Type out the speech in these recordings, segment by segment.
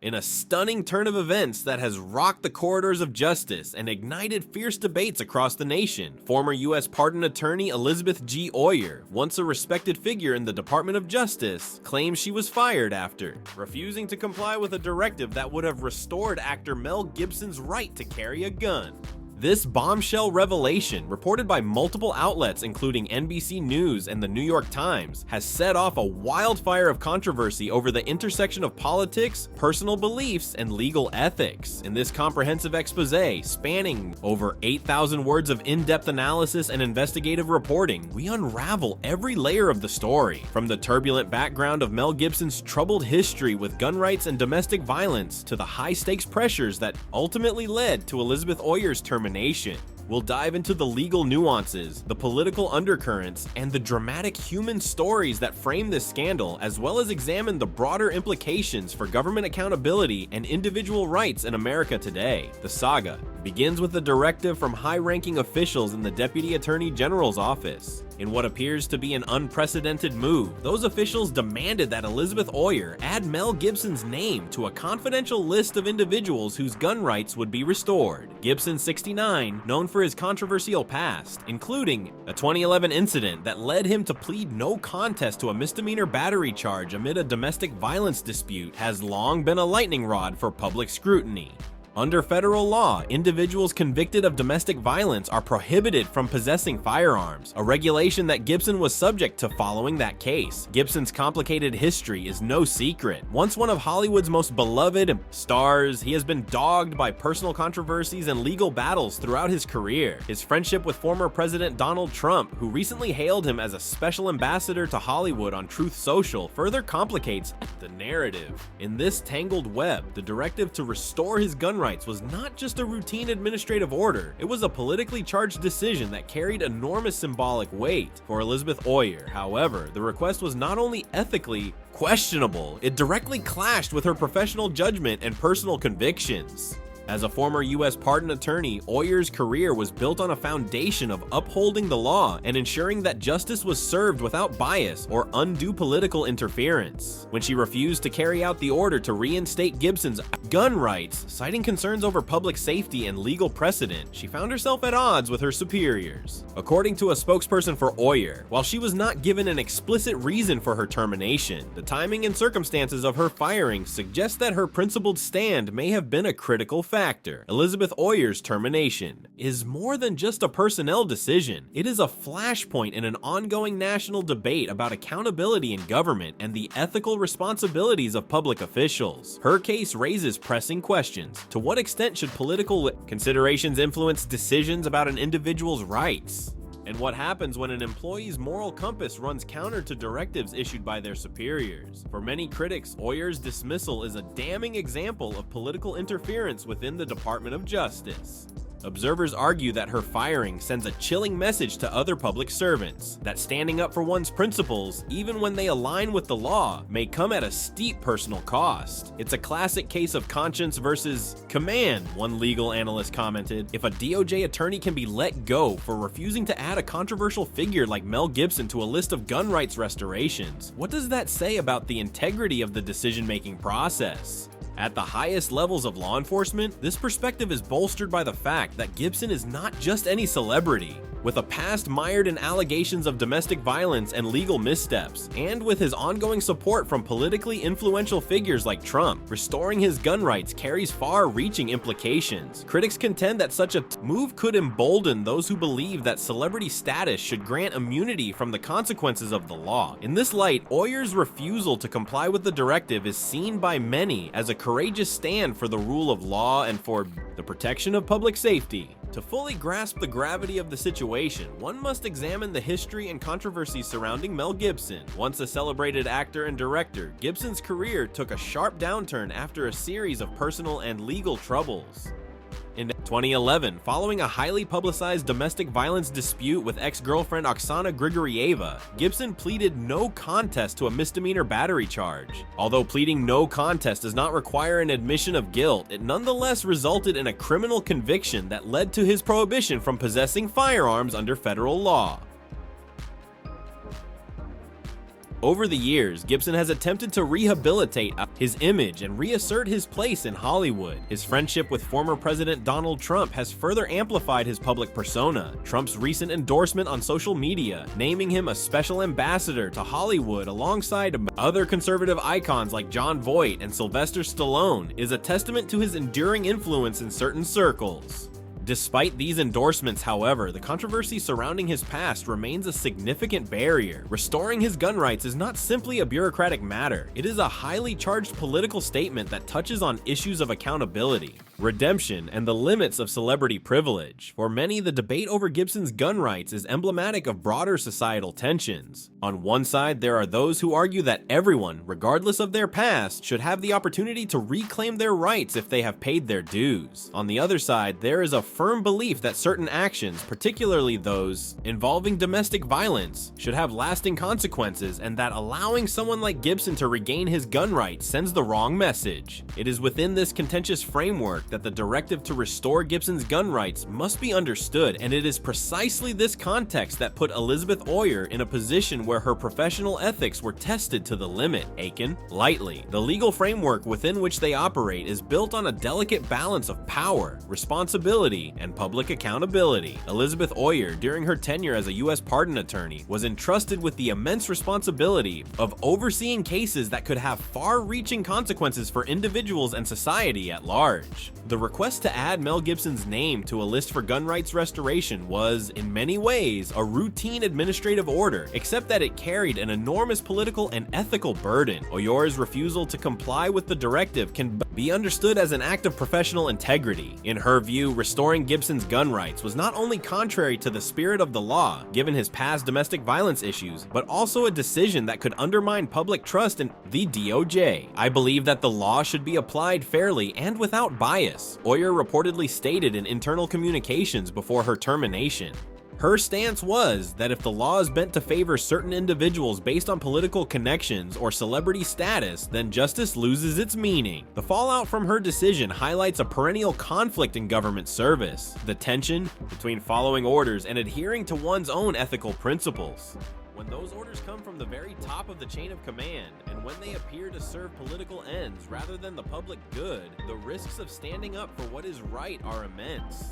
In a stunning turn of events that has rocked the corridors of justice and ignited fierce debates across the nation, former U.S. Pardon Attorney Elizabeth G. Oyer, once a respected figure in the Department of Justice, claims she was fired after refusing to comply with a directive that would have restored actor Mel Gibson's right to carry a gun. This bombshell revelation, reported by multiple outlets including NBC News and the New York Times, has set off a wildfire of controversy over the intersection of politics, personal beliefs, and legal ethics. In this comprehensive expose, spanning over 8,000 words of in-depth analysis and investigative reporting, we unravel every layer of the story, from the turbulent background of Mel Gibson's troubled history with gun rights and domestic violence to the high-stakes pressures that ultimately led to Elizabeth Oyer's termination. We'll dive into the legal nuances, the political undercurrents, and the dramatic human stories that frame this scandal, as well as examine the broader implications for government accountability and individual rights in America today. The saga begins with a directive from high-ranking officials in the Deputy Attorney General's office. In what appears to be an unprecedented move, those officials demanded that Elizabeth Oyer add Mel Gibson's name to a confidential list of individuals whose gun rights would be restored. Gibson, 69, known for his controversial past, including a 2011 incident that led him to plead no contest to a misdemeanor battery charge amid a domestic violence dispute, has long been a lightning rod for public scrutiny. Under federal law, individuals convicted of domestic violence are prohibited from possessing firearms, a regulation that Gibson was subject to following that case. Gibson's complicated history is no secret. Once one of Hollywood's most beloved stars, he has been dogged by personal controversies and legal battles throughout his career. His friendship with former President Donald Trump, who recently hailed him as a special ambassador to Hollywood on Truth Social, further complicates the narrative. In this tangled web, the directive to restore his gun rights was not just a routine administrative order, it was a politically charged decision that carried enormous symbolic weight. For Elizabeth Oyer, however, the request was not only ethically questionable, it directly clashed with her professional judgment and personal convictions. As a former U.S. pardon attorney, Oyer's career was built on a foundation of upholding the law and ensuring that justice was served without bias or undue political interference. When she refused to carry out the order to reinstate Gibson's gun rights, citing concerns over public safety and legal precedent, she found herself at odds with her superiors. According to a spokesperson for Oyer, while she was not given an explicit reason for her termination, the timing and circumstances of her firing suggest that her principled stand may have been a critical factor. Elizabeth Oyer's termination is more than just a personnel decision. It is a flashpoint in an ongoing national debate about accountability in government and the ethical responsibilities of public officials. Her case raises pressing questions. To what extent should political considerations influence decisions about an individual's rights? And what happens when an employee's moral compass runs counter to directives issued by their superiors? For many critics, Oyer's dismissal is a damning example of political interference within the Department of Justice. Observers argue that her firing sends a chilling message to other public servants, that standing up for one's principles, even when they align with the law, may come at a steep personal cost. It's a classic case of conscience versus command, one legal analyst commented. If a DOJ attorney can be let go for refusing to add a controversial figure like Mel Gibson to a list of gun rights restorations, what does that say about the integrity of the decision-making process? At the highest levels of law enforcement, this perspective is bolstered by the fact that Gibson is not just any celebrity. With a past mired in allegations of domestic violence and legal missteps, and with his ongoing support from politically influential figures like Trump, restoring his gun rights carries far-reaching implications. Critics contend that such a move could embolden those who believe that celebrity status should grant immunity from the consequences of the law. In this light, Oyer's refusal to comply with the directive is seen by many as a courageous stand for the rule of law and for the protection of public safety. To fully grasp the gravity of the situation, one must examine the history and controversy surrounding Mel Gibson. Once a celebrated actor and director, Gibson's career took a sharp downturn after a series of personal and legal troubles. In 2011, following a highly publicized domestic violence dispute with ex-girlfriend Oksana Grigorieva, Gibson pleaded no contest to a misdemeanor battery charge. Although pleading no contest does not require an admission of guilt, it nonetheless resulted in a criminal conviction that led to his prohibition from possessing firearms under federal law. Over the years, Gibson has attempted to rehabilitate his image and reassert his place in Hollywood. His friendship with former President Donald Trump has further amplified his public persona. Trump's recent endorsement on social media, naming him a special ambassador to Hollywood alongside other conservative icons like Jon Voight and Sylvester Stallone, is a testament to his enduring influence in certain circles. Despite these endorsements, however, the controversy surrounding his past remains a significant barrier. Restoring his gun rights is not simply a bureaucratic matter. It is a highly charged political statement that touches on issues of accountability, redemption, and the limits of celebrity privilege. For many, the debate over Gibson's gun rights is emblematic of broader societal tensions. On one side, there are those who argue that everyone, regardless of their past, should have the opportunity to reclaim their rights if they have paid their dues. On the other side, there is a firm belief that certain actions, particularly those involving domestic violence, should have lasting consequences, and that allowing someone like Gibson to regain his gun rights sends the wrong message. It is within this contentious framework that the directive to restore Gibson's gun rights must be understood, and it is precisely this context that put Elizabeth Oyer in a position where her professional ethics were tested to the limit. Taken lightly, the legal framework within which they operate is built on a delicate balance of power, responsibility, and public accountability. Elizabeth Oyer, during her tenure as a U.S. pardon attorney, was entrusted with the immense responsibility of overseeing cases that could have far-reaching consequences for individuals and society at large. The request to add Mel Gibson's name to a list for gun rights restoration was, in many ways, a routine administrative order, except that it carried an enormous political and ethical burden. Oyer's refusal to comply with the directive can be understood as an act of professional integrity. In her view, restoring Gibson's gun rights was not only contrary to the spirit of the law, given his past domestic violence issues, but also a decision that could undermine public trust in the DOJ. "I believe that the law should be applied fairly and without bias," Oyer reportedly stated in internal communications before her termination. Her stance was that if the law is bent to favor certain individuals based on political connections or celebrity status, then justice loses its meaning. The fallout from her decision highlights a perennial conflict in government service, the tension between following orders and adhering to one's own ethical principles. When those orders come from the very top of the chain of command, and when they appear to serve political ends rather than the public good, the risks of standing up for what is right are immense.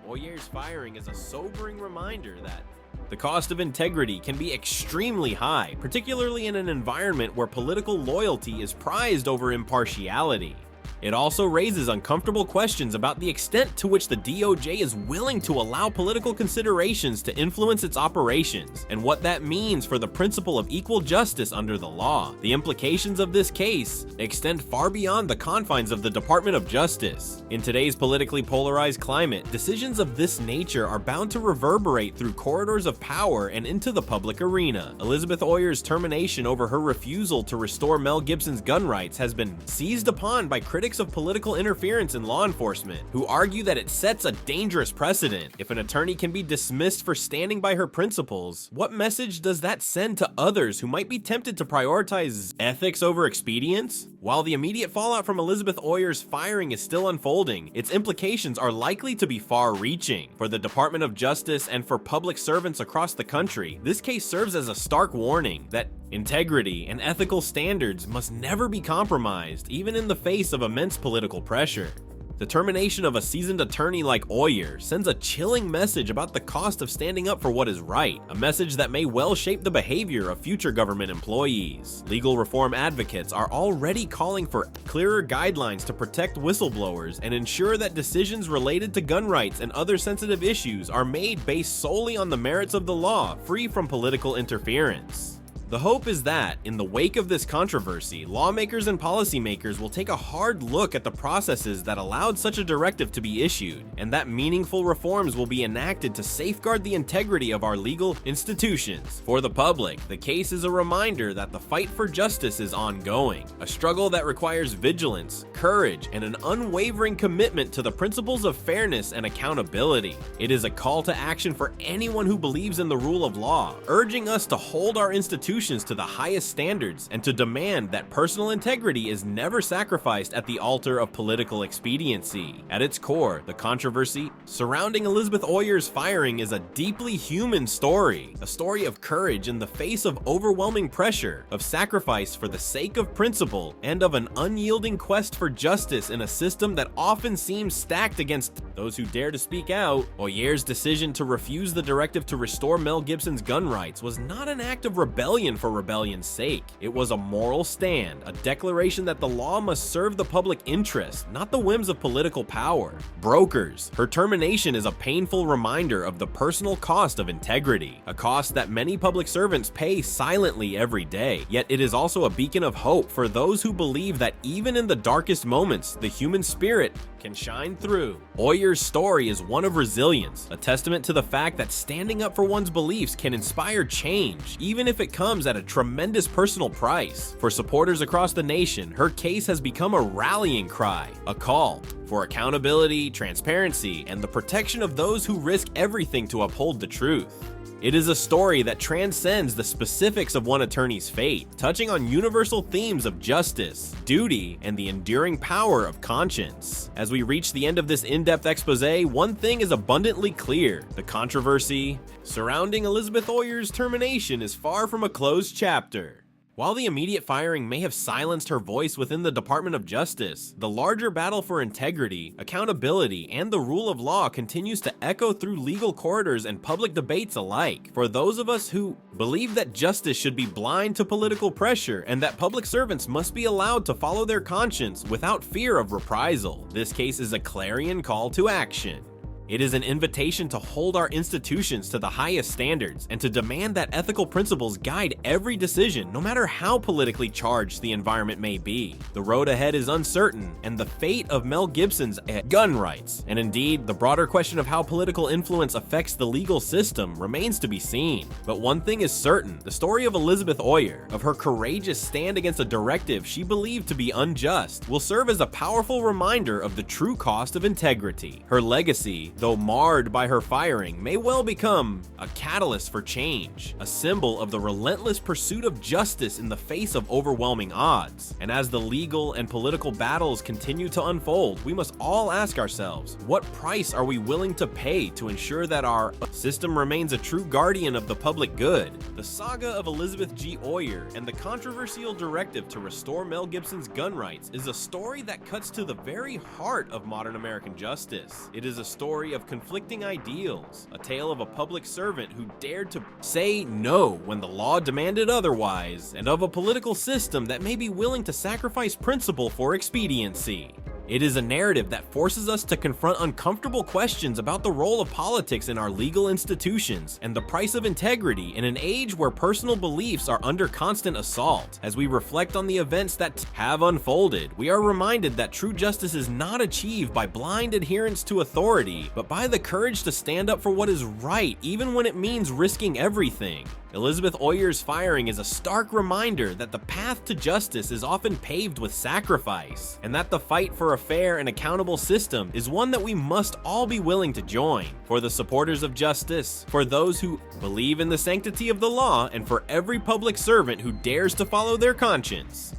Oyer's firing is a sobering reminder that the cost of integrity can be extremely high, particularly in an environment where political loyalty is prized over impartiality. It also raises uncomfortable questions about the extent to which the DOJ is willing to allow political considerations to influence its operations, and what that means for the principle of equal justice under the law. The implications of this case extend far beyond the confines of the Department of Justice. In today's politically polarized climate, decisions of this nature are bound to reverberate through corridors of power and into the public arena. Elizabeth Oyer's termination over her refusal to restore Mel Gibson's gun rights has been seized upon by critics of political interference in law enforcement, who argue that it sets a dangerous precedent. If an attorney can be dismissed for standing by her principles, what message does that send to others who might be tempted to prioritize ethics over expedience? While the immediate fallout from Elizabeth Oyer's firing is still unfolding, its implications are likely to be far-reaching. For the Department of Justice and for public servants across the country, this case serves as a stark warning that integrity and ethical standards must never be compromised, even in the face of immense political pressure. The termination of a seasoned attorney like Oyer sends a chilling message about the cost of standing up for what is right, a message that may well shape the behavior of future government employees. Legal reform advocates are already calling for clearer guidelines to protect whistleblowers and ensure that decisions related to gun rights and other sensitive issues are made based solely on the merits of the law, free from political interference. The hope is that, in the wake of this controversy, lawmakers and policymakers will take a hard look at the processes that allowed such a directive to be issued, and that meaningful reforms will be enacted to safeguard the integrity of our legal institutions. For the public, the case is a reminder that the fight for justice is ongoing, a struggle that requires vigilance, courage, and an unwavering commitment to the principles of fairness and accountability. It is a call to action for anyone who believes in the rule of law, urging us to hold our institutions institutions to the highest standards and to demand that personal integrity is never sacrificed at the altar of political expediency. At its core, the controversy surrounding Elizabeth Oyer's firing is a deeply human story, a story of courage in the face of overwhelming pressure, of sacrifice for the sake of principle, and of an unyielding quest for justice in a system that often seems stacked against those who dare to speak out. Oyer's decision to refuse the directive to restore Mel Gibson's gun rights was not an act of rebellion for rebellion's sake. It was a moral stand, a declaration that the law must serve the public interest, not the whims of political power. Brokers, her termination is a painful reminder of the personal cost of integrity, a cost that many public servants pay silently every day. Yet it is also a beacon of hope for those who believe that even in the darkest moments, the human spirit can shine through. Oyer's story is one of resilience, a testament to the fact that standing up for one's beliefs can inspire change, even if it comes at a tremendous personal price. For supporters across the nation, her case has become a rallying cry, a call for accountability, transparency, and the protection of those who risk everything to uphold the truth. It is a story that transcends the specifics of one attorney's fate, touching on universal themes of justice, duty, and the enduring power of conscience. As we reach the end of this in-depth expose, one thing is abundantly clear: the controversy surrounding Elizabeth Oyer's termination is far from a closed chapter. While the immediate firing may have silenced her voice within the Department of Justice, the larger battle for integrity, accountability, and the rule of law continues to echo through legal corridors and public debates alike. For those of us who believe that justice should be blind to political pressure and that public servants must be allowed to follow their conscience without fear of reprisal, this case is a clarion call to action. It is an invitation to hold our institutions to the highest standards and to demand that ethical principles guide every decision, no matter how politically charged the environment may be. The road ahead is uncertain, and the fate of Mel Gibson's gun rights, and indeed the broader question of how political influence affects the legal system, remains to be seen. But one thing is certain: the story of Elizabeth Oyer, of her courageous stand against a directive she believed to be unjust, will serve as a powerful reminder of the true cost of integrity. Her legacy, though marred by her firing, may well become a catalyst for change, a symbol of the relentless pursuit of justice in the face of overwhelming odds. And as the legal and political battles continue to unfold, we must all ask ourselves, what price are we willing to pay to ensure that our system remains a true guardian of the public good? The saga of Elizabeth G. Oyer and the controversial directive to restore Mel Gibson's gun rights is a story that cuts to the very heart of modern American justice. It is a story of conflicting ideals, a tale of a public servant who dared to say no when the law demanded otherwise, and of a political system that may be willing to sacrifice principle for expediency. It is a narrative that forces us to confront uncomfortable questions about the role of politics in our legal institutions and the price of integrity in an age where personal beliefs are under constant assault. As we reflect on the events that have unfolded, we are reminded that true justice is not achieved by blind adherence to authority, but by the courage to stand up for what is right, even when it means risking everything. Elizabeth Oyer's firing is a stark reminder that the path to justice is often paved with sacrifice, and that the fight for a fair and accountable system is one that we must all be willing to join. For the supporters of justice, for those who believe in the sanctity of the law, and for every public servant who dares to follow their conscience,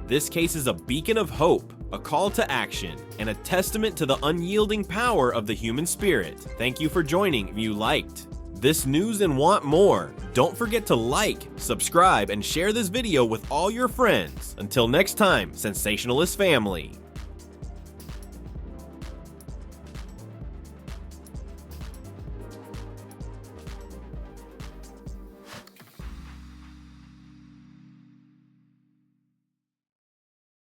this case is a beacon of hope, a call to action, and a testament to the unyielding power of the human spirit. Thank you for joining if you liked this news and want more. Don't forget to like, subscribe, and share this video with all your friends. Until next time, Sensationalist family.